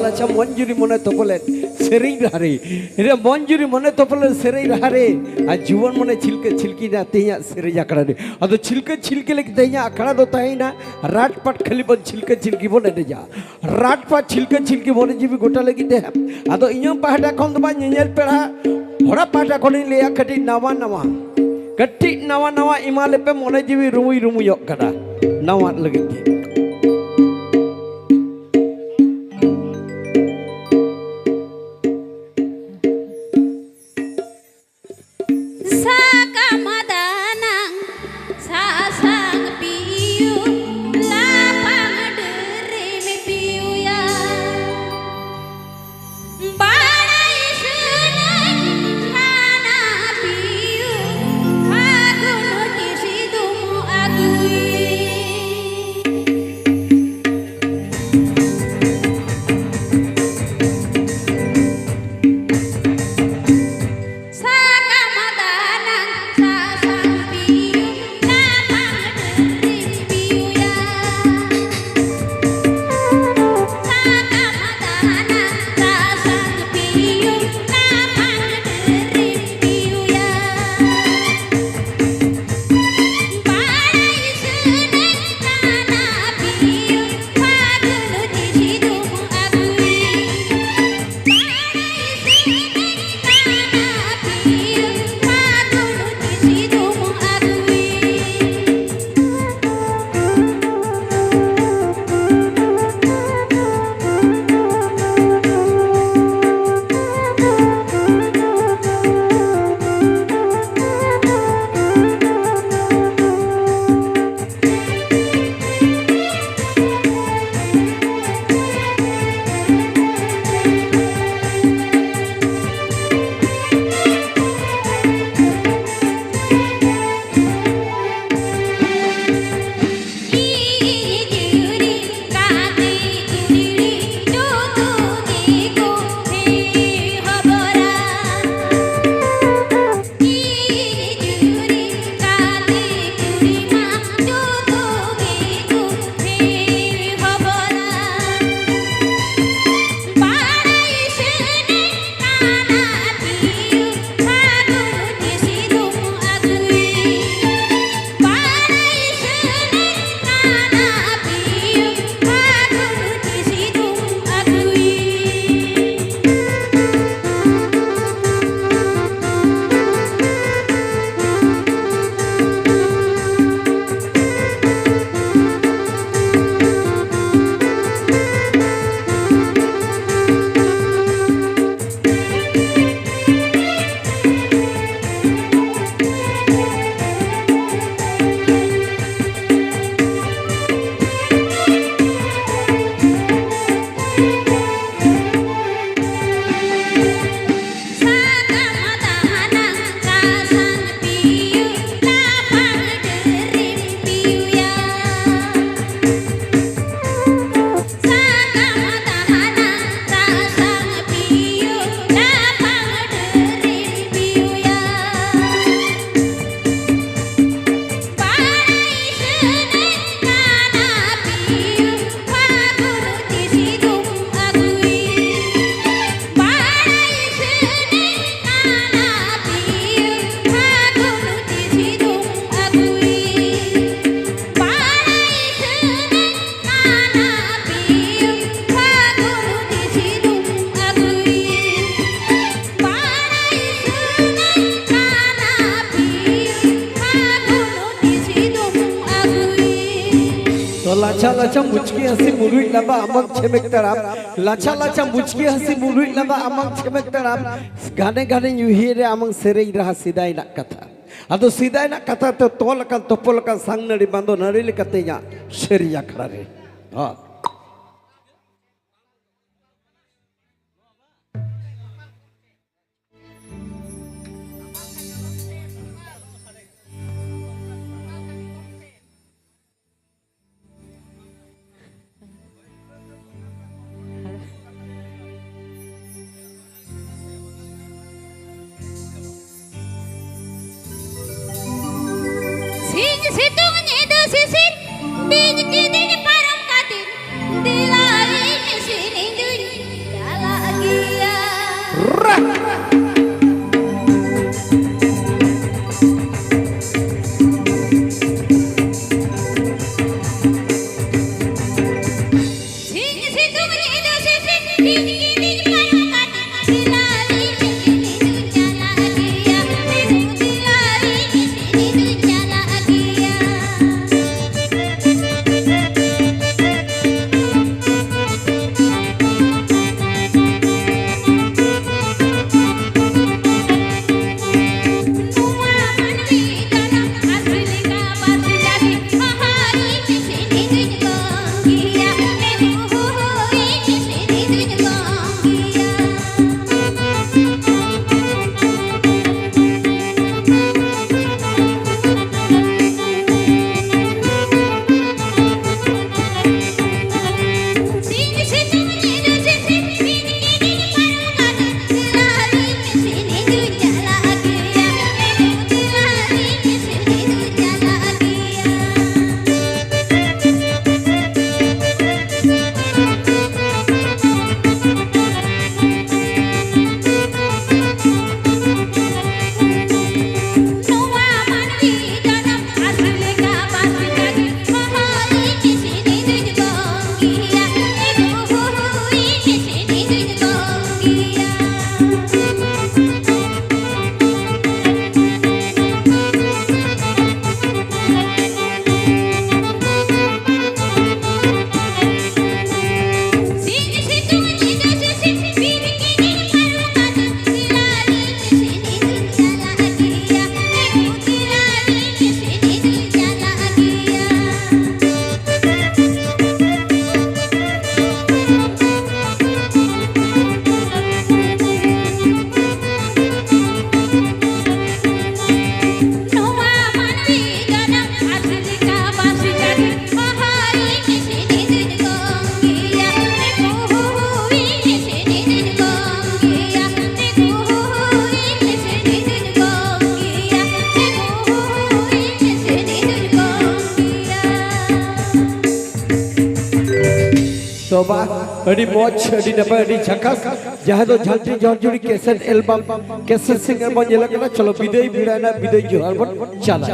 lacha monjuri mone topolet serei rahare ere monjuri mone topolet serei rahare a juwan mone chilki na tenya serei akara re ado chilke lek tenya akara do taina rat pat khali bon chilki bone deja rat pat chilki bone jibi gota lagi de ado inyong pahada khon do ba nyel pera hora pahada khon leya kati nawa imale pe mone jibi rumu yok kada nawa lagi lacha muchki hasi murui laba amang chemek tarap lacha muchki hasi murui laba amang chemek tarap gane yuhire amang serei raha sidai nak kata ado sidai nak kata to tolakan topolakan sang nari bando nari katanya seria karare Situng nyedo sisir, biji kiding parang katin. बा अड़ी मौज अड़ी नपा अड़ी झकास जहाँ तो झलती झलझुड़ी कैसेट एल्बम कैसेट सिंगर बन जेला कना चलो विदय भिड़ाना विदय जोहार बन चला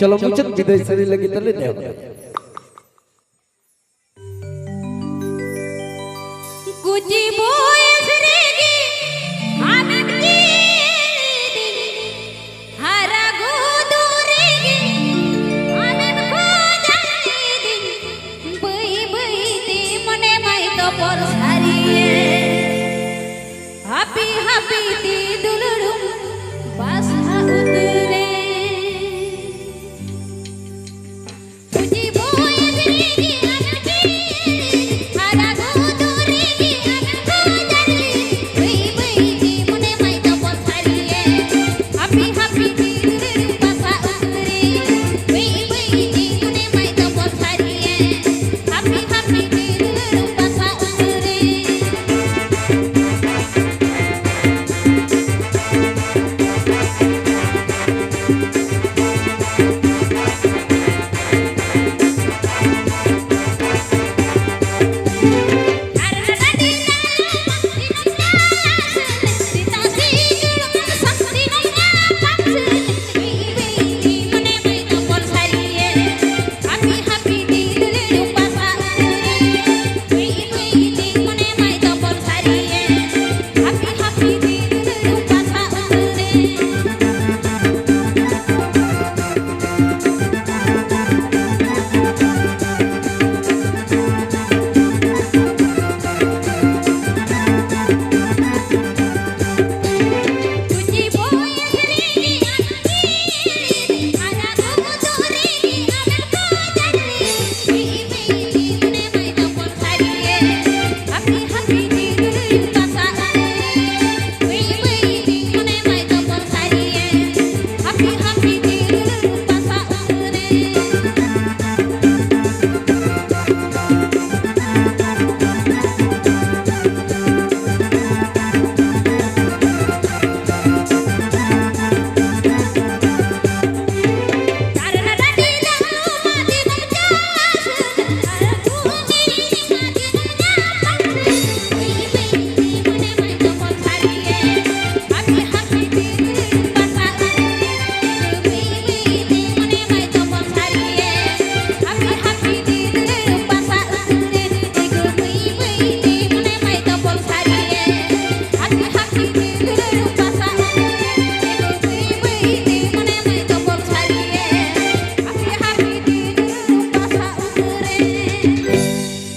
चलो मुझे विदय सरी लगी तले देव कुची बोयस रेगी आनंद की हरा गोदो रेगी आनंद को जाने दिन बई बई ती मने माई तो पर सारिए happy happy ती दुलुडुम बासा उतरे कुची बोयस रेगी आनंद की हरा गोदो रेगी आनंद को जाने बई बई ती मने माई तो पर सारिए happy happy ती दुलुडुम बासा उतरे बई बई ती मने माई तो पर सारिए happy happy ती दुलुडुम बासा उतरे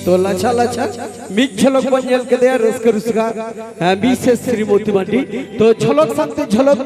तो लाचा लाचा मिक झलक बन जेल के दे रस्कर उसका विशेष श्रीमती मंडी तो झलक संते झलक